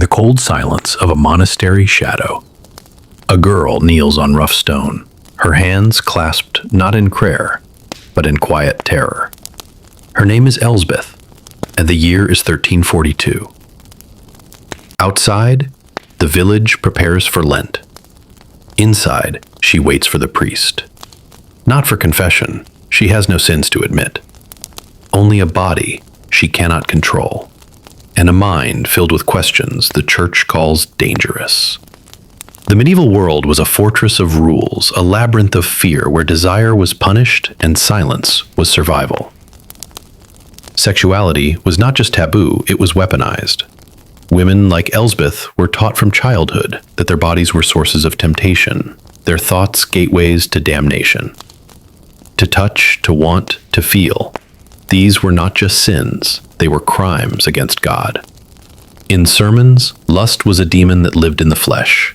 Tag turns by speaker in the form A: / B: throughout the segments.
A: the cold silence of a monastery shadow, a girl kneels on rough stone, her hands clasped not in prayer, but in quiet terror. Her name is Elsbeth, and the year is 1342. Outside, the village prepares for Lent. Inside, she waits for the priest. Not for confession, she has no sins to admit. Only a body she cannot control, and a mind filled with questions the church calls dangerous. The medieval world was a fortress of rules, a labyrinth of fear where desire was punished and silence was survival. Sexuality was not just taboo, it was weaponized. Women like Elsbeth were taught from childhood that their bodies were sources of temptation, their thoughts gateways to damnation. To touch, to want, to feel, these were not just sins, they were crimes against God. In sermons, lust was a demon that lived in the flesh.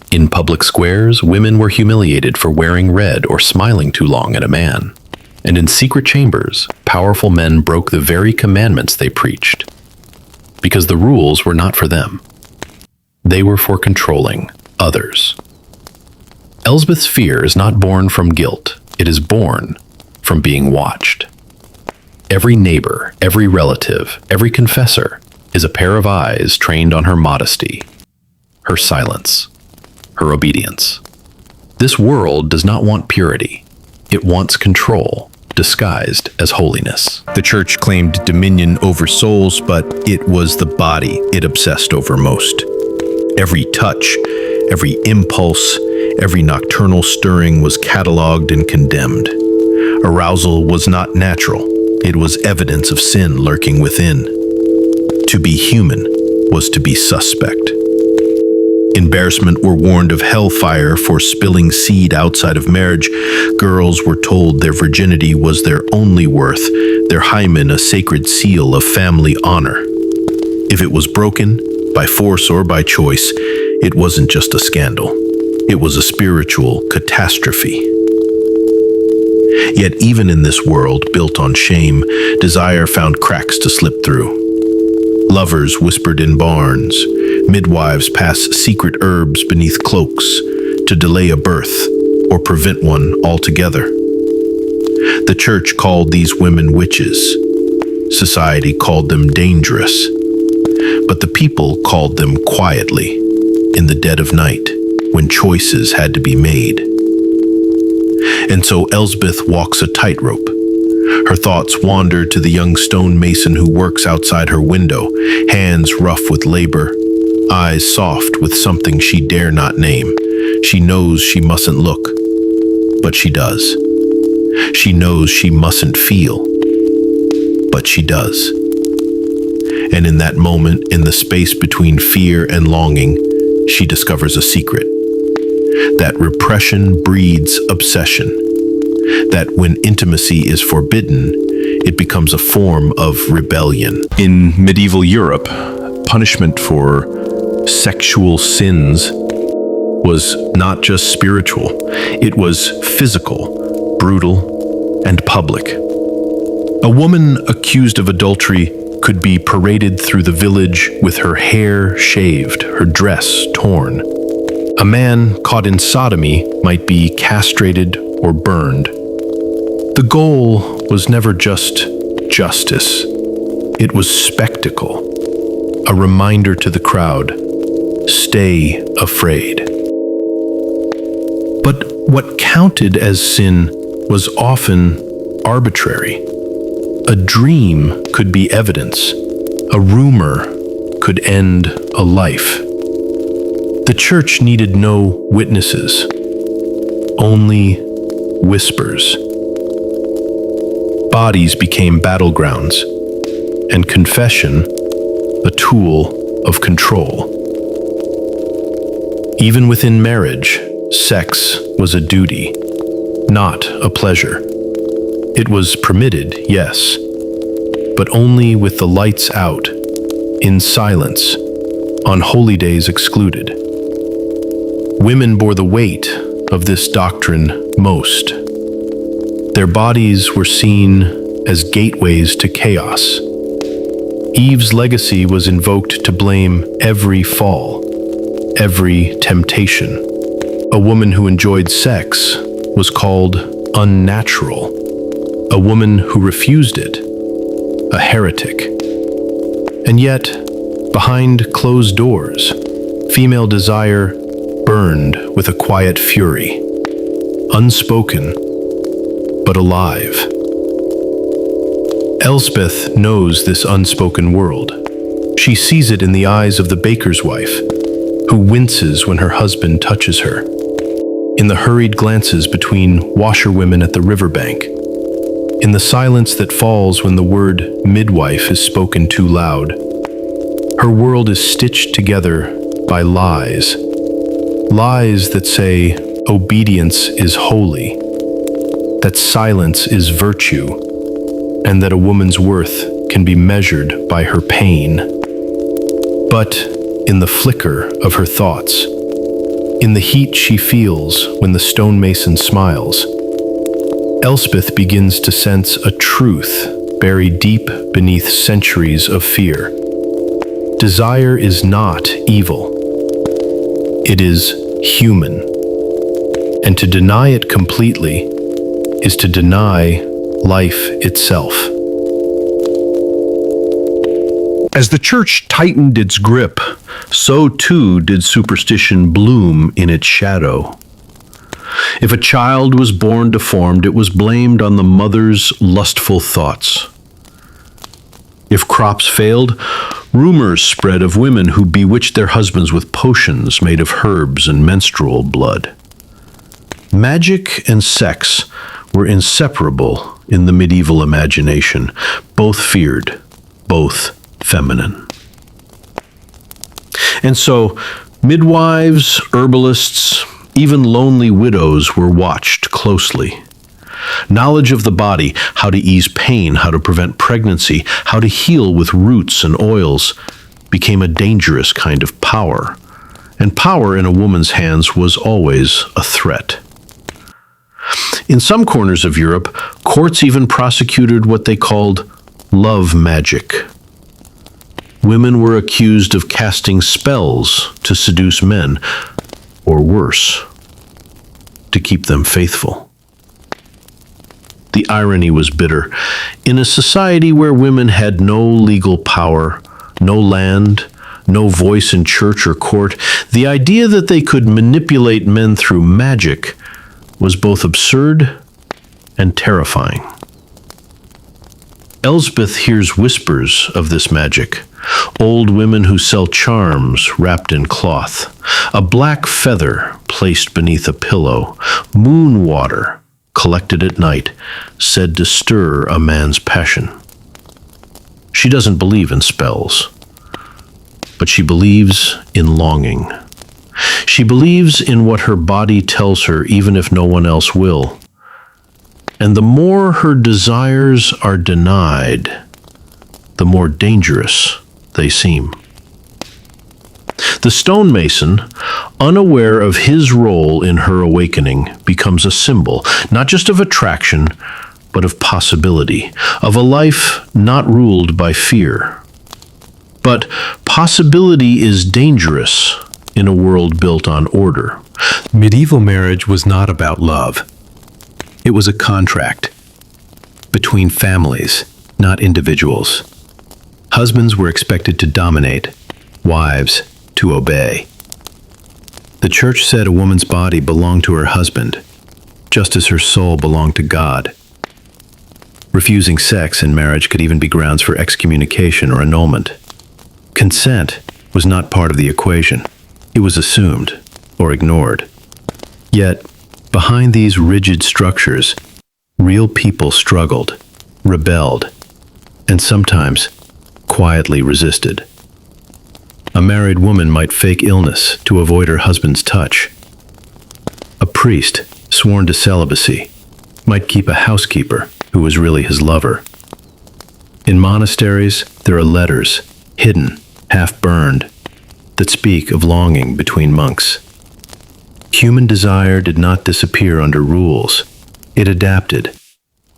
A: In public squares, women were humiliated for wearing red or smiling too long at a man. And in secret chambers, powerful men broke the very commandments they preached. Because the rules were not for them. They were for controlling others. Elsbeth's fear is not born from guilt, it is born from being watched. Every neighbor, every relative, every confessor is a pair of eyes trained on her modesty, her silence, her obedience. This world does not want purity. It wants control, disguised as holiness.
B: The church claimed dominion over souls, but it was the body it obsessed over most. Every touch, every impulse, every nocturnal stirring was cataloged and condemned. Arousal was not natural. It was evidence of sin lurking within. To be human was to be suspect. Embarrassment were warned of hellfire for spilling seed outside of marriage. Girls were told their virginity was their only worth, their hymen a sacred seal of family honor. If it was broken, by force or by choice, it wasn't just a scandal. It was a spiritual catastrophe. Yet even in this world built on shame, desire found cracks to slip through. Lovers whispered in barns, midwives passed secret herbs beneath cloaks to delay a birth or prevent one altogether. The church called these women witches. Society called them dangerous. But the people called them quietly, in the dead of night, when choices had to be made. And so Elsbeth walks a tightrope. Her thoughts wander to the young stonemason who works outside her window, hands rough with labor, eyes soft with something she dare not name. She knows she mustn't look, but she does. She knows she mustn't feel, but she does. And in that moment, in the space between fear and longing, she discovers a secret. That repression breeds obsession. That when intimacy is forbidden, it becomes a form of rebellion.
C: In medieval Europe, punishment for sexual sins was not just spiritual, it was physical, brutal, and public. A woman accused of adultery could be paraded through the village with her hair shaved, her dress torn. A man caught in sodomy might be castrated or burned. The goal was never just justice. It was spectacle, a reminder to the crowd, stay afraid. But what counted as sin was often arbitrary. A dream could be evidence. A rumor could end a life. The church needed no witnesses, only whispers. Bodies became battlegrounds, and confession a tool of control. Even within marriage, sex was a duty, not a pleasure. It was permitted, yes, but only with the lights out, in silence, on holy days excluded. Women bore the weight of this doctrine most. Their bodies were seen as gateways to chaos.
A: Eve's legacy was invoked to blame every fall, every temptation. A woman who enjoyed sex was called unnatural. A woman who refused it, a heretic. And yet, behind closed doors, female desire burned with a quiet fury, unspoken but alive. Elspeth knows this unspoken world. She sees it in the eyes of the baker's wife, who winces when her husband touches her, in the hurried glances between washerwomen at the riverbank, in the silence that falls when the word midwife is spoken too loud. Her world is stitched together by lies. Lies that say obedience is holy, that silence is virtue, and that a woman's worth can be measured by her pain. But in the flicker of her thoughts, in the heat she feels when the stonemason smiles, Elspeth begins to sense a truth buried deep beneath centuries of fear. Desire is not evil. It is human. And to deny it completely is to deny life itself.
C: As the church tightened its grip, so too did superstition bloom in its shadow. If a child was born deformed, it was blamed on the mother's lustful thoughts. If crops failed, rumors spread of women who bewitched their husbands with potions made of herbs and menstrual blood. Magic and sex were inseparable in the medieval imagination, both feared, both feminine. And so, midwives, herbalists, even lonely widows were watched closely. Knowledge of the body, how to ease pain, how to prevent pregnancy, how to heal with roots and oils, became a dangerous kind of power. And power in a woman's hands was always a threat. In some corners of Europe, courts even prosecuted what they called love magic. Women were accused of casting spells to seduce men, or worse, to keep them faithful. The irony was bitter. In a society where women had no legal power, no land, no voice in church or court, the idea that they could manipulate men through magic was both absurd and terrifying. Elspeth hears whispers of this magic. Old women who sell charms wrapped in cloth, a black feather placed beneath a pillow, moon water collected at night, said to stir a man's passion. She doesn't believe in spells, but she believes in longing. She believes in what her body tells her, even if no one else will. And the more her desires are denied, the more dangerous they seem. The stonemason, unaware of his role in her awakening, becomes a symbol, not just of attraction, but of possibility, of a life not ruled by fear. But possibility is dangerous in a world built on order.
A: Medieval marriage was not about love. It was a contract between families, not individuals. Husbands were expected to dominate, wives to obey. The church said a woman's body belonged to her husband, just as her soul belonged to God. Refusing sex in marriage could even be grounds for excommunication or annulment. Consent was not part of the equation. It was assumed or ignored. Yet, behind these rigid structures, real people struggled, rebelled, and sometimes quietly resisted. A married woman might fake illness to avoid her husband's touch. A priest, sworn to celibacy, might keep a housekeeper who was really his lover. In monasteries, there are letters, hidden, half-burned, that speak of longing between monks. Human desire did not disappear under rules. It adapted.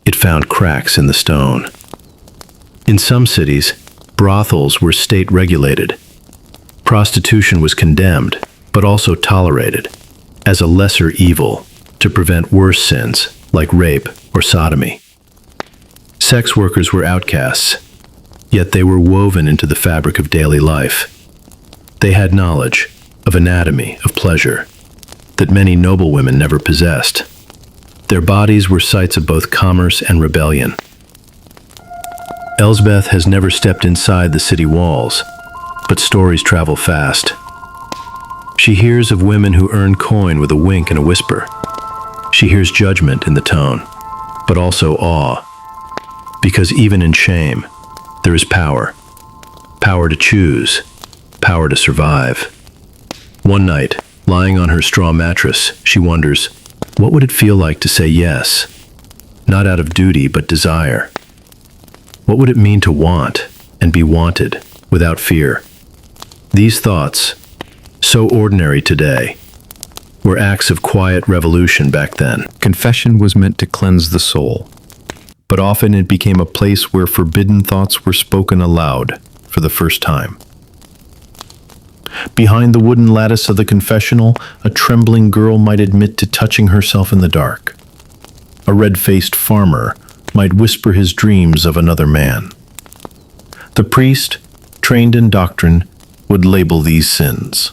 A: It found cracks in the stone. In some cities, Brothels were state-regulated. Prostitution was condemned, but also tolerated, as a lesser evil to prevent worse sins like rape or sodomy. Sex workers were outcasts, yet they were woven into the fabric of daily life. They had knowledge of anatomy, of pleasure, that many noble women never possessed. Their bodies were sites of both commerce and rebellion. Elsbeth has never stepped inside the city walls, but stories travel fast. She hears of women who earn coin with a wink and a whisper. She hears judgment in the tone, but also awe, because even in shame, there is power. Power to choose, power to survive. One night, lying on her straw mattress, she wonders, what would it feel like to say yes? Not out of duty, but desire. What would it mean to want and be wanted without fear? These thoughts, so ordinary today, were acts of quiet revolution back then.
C: Confession was meant to cleanse the soul, but often it became a place where forbidden thoughts were spoken aloud for the first time. Behind the wooden lattice of the confessional, a trembling girl might admit to touching herself in the dark. A red-faced farmer might whisper his dreams of another man. The priest, trained in doctrine, would label these sins.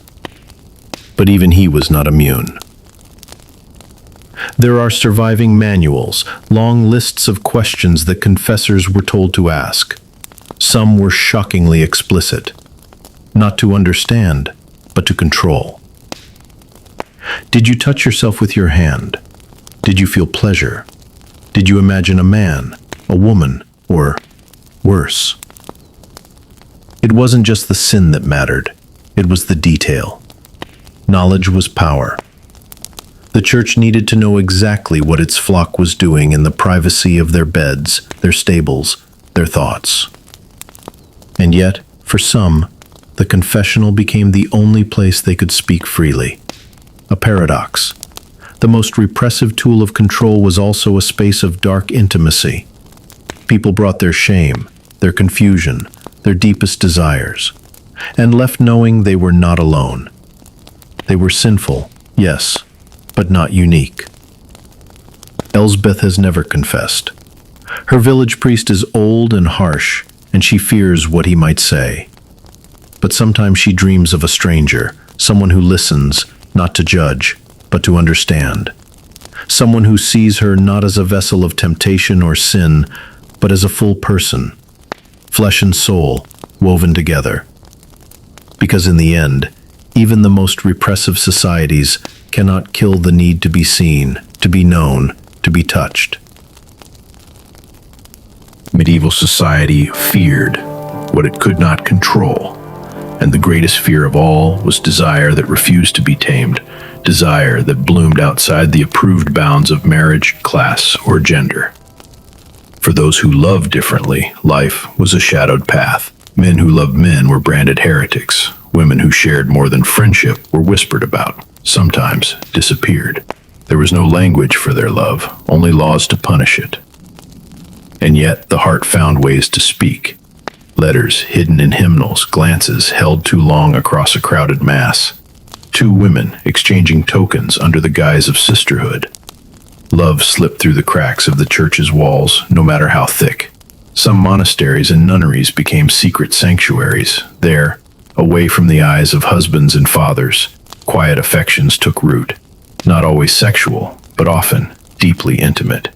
C: But even he was not immune. There are surviving manuals, long lists of questions that confessors were told to ask. Some were shockingly explicit. Not to understand, but to control. Did you touch yourself with your hand? Did you feel pleasure? Did you imagine a man, a woman, or worse? It wasn't just the sin that mattered, it was the detail. Knowledge was power. The church needed to know exactly what its flock was doing in the privacy of their beds, their stables, their thoughts. And yet, for some, the confessional became the only place they could speak freely. A paradox. The most repressive tool of control was also a space of dark intimacy. People brought their shame, their confusion, their deepest desires, and left knowing they were not alone. They were sinful, yes, but not unique. Elsbeth has never confessed. Her village priest is old and harsh, and she fears what he might say. But sometimes she dreams of a stranger, someone who listens, not to judge, but to understand. Someone who sees her not as a vessel of temptation or sin, but as a full person, flesh and soul, woven together. Because in the end, even the most repressive societies cannot kill the need to be seen, to be known, to be touched.
B: Medieval society feared what it could not control, and the greatest fear of all was desire that refused to be tamed, desire that bloomed outside the approved bounds of marriage, class, or gender. For those who loved differently, life was a shadowed path. Men who loved men were branded heretics. Women who shared more than friendship were whispered about, sometimes disappeared. There was no language for their love, only laws to punish it. And yet the heart found ways to speak. Letters hidden in hymnals, glances held too long across a crowded mass. Two women exchanging tokens under the guise of sisterhood. Love slipped through the cracks of the church's walls, no matter how thick. Some monasteries and nunneries became secret sanctuaries. There, away from the eyes of husbands and fathers, quiet affections took root. Not always sexual, but often deeply intimate.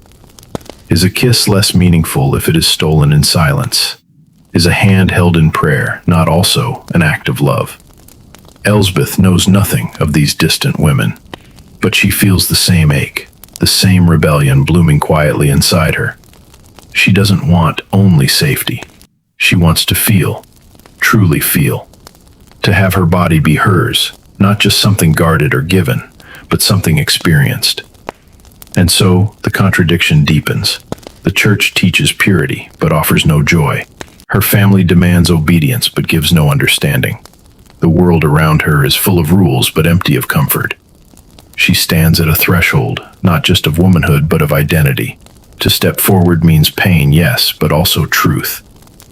B: Is a kiss less meaningful if it is stolen in silence? Is a hand held in prayer not also an act of love? Elsbeth knows nothing of these distant women, but she feels the same ache, the same rebellion blooming quietly inside her. She doesn't want only safety. She wants to feel, truly feel. To have her body be hers, not just something guarded or given, but something experienced. And so, the contradiction deepens. The church teaches purity, but offers no joy. Her family demands obedience, but gives no understanding. The world around her is full of rules, but empty of comfort. She stands at a threshold, not just of womanhood, but of identity. To step forward means pain, yes, but also truth.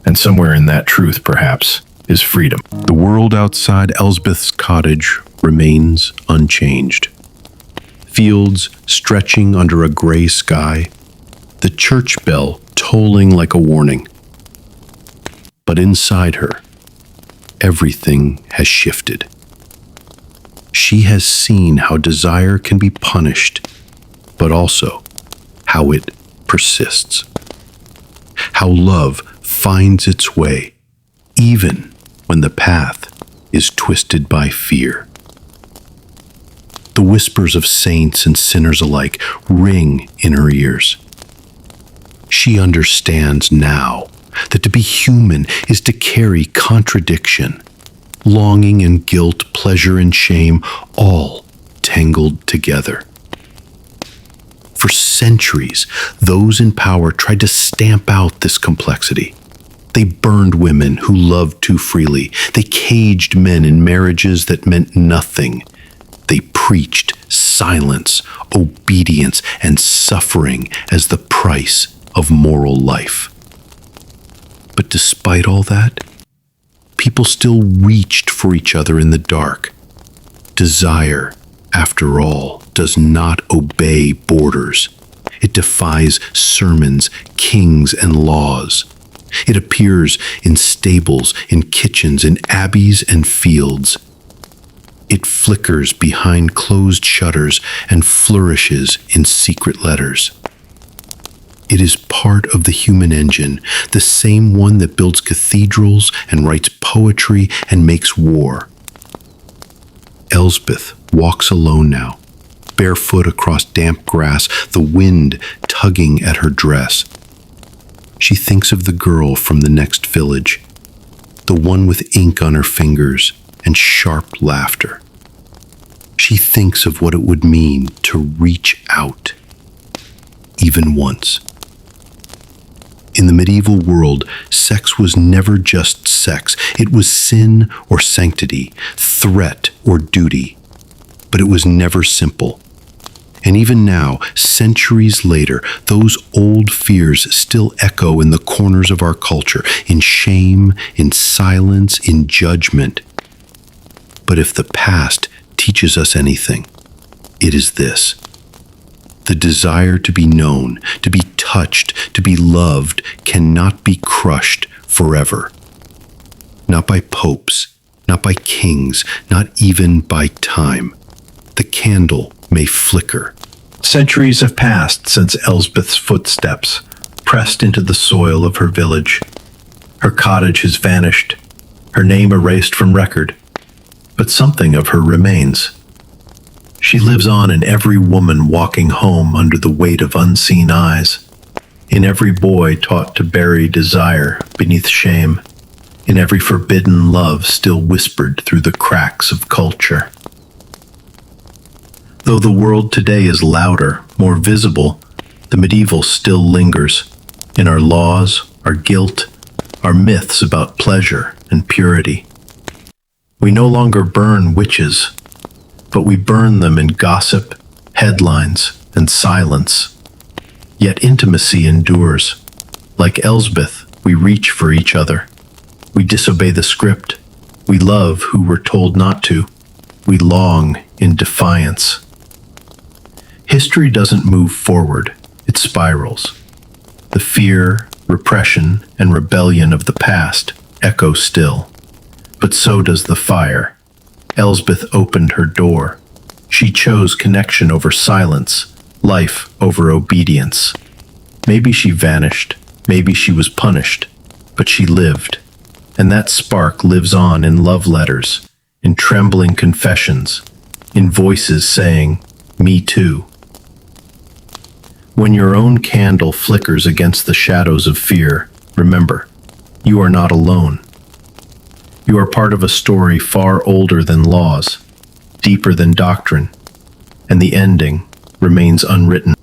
B: And somewhere in that truth, perhaps, is freedom.
A: The world outside Elsbeth's cottage remains unchanged. Fields stretching under a gray sky, the church bell tolling like a warning. But inside her, everything has shifted. She has seen how desire can be punished, but also how it persists. How love finds its way, even when the path is twisted by fear. The whispers of saints and sinners alike ring in her ears. She understands now that to be human is to carry contradiction, longing and guilt, pleasure and shame, all tangled together. For centuries, those in power tried to stamp out this complexity. They burned women who loved too freely. They caged men in marriages that meant nothing. They preached silence, obedience, and suffering as the price of moral life. But despite all that, people still reached for each other in the dark. Desire, after all, does not obey borders. It defies sermons, kings, and laws. It appears in stables, in kitchens, in abbeys and fields. It flickers behind closed shutters and flourishes in secret letters. It is part of the human engine, the same one that builds cathedrals and writes poetry and makes war. Elsbeth walks alone now, barefoot across damp grass, the wind tugging at her dress. She thinks of the girl from the next village, the one with ink on her fingers and sharp laughter. She thinks of what it would mean to reach out, even once. In the medieval world, sex was never just sex. It was sin or sanctity, threat or duty. But it was never simple. And even now, centuries later, those old fears still echo in the corners of our culture, in shame, in silence, in judgment. But if the past teaches us anything, it is this. The desire to be known, to be touched, to be loved cannot be crushed forever. Not by popes, not by kings, not even by time. The candle may flicker.
B: Centuries have passed since Elsbeth's footsteps pressed into the soil of her village. Her cottage has vanished, her name erased from record, but something of her remains. She lives on in every woman walking home under the weight of unseen eyes, in every boy taught to bury desire beneath shame, in every forbidden love still whispered through the cracks of culture. Though the world today is louder, more visible, the medieval still lingers in our laws, our guilt, our myths about pleasure and purity. We no longer burn witches, but we burn them in gossip, headlines, and silence. Yet intimacy endures. Like Elsbeth, we reach for each other. We disobey the script. We love who we're told not to. We long in defiance. History doesn't move forward, it spirals. The fear, repression, and rebellion of the past echo still. But so does the fire. Elsbeth opened her door. She chose connection over silence, life over obedience. Maybe she vanished, maybe she was punished, but she lived. And that spark lives on in love letters, in trembling confessions, in voices saying, "Me too." When your own candle flickers against the shadows of fear, remember, you are not alone. You are part of a story far older than laws, deeper than doctrine, and the ending remains unwritten.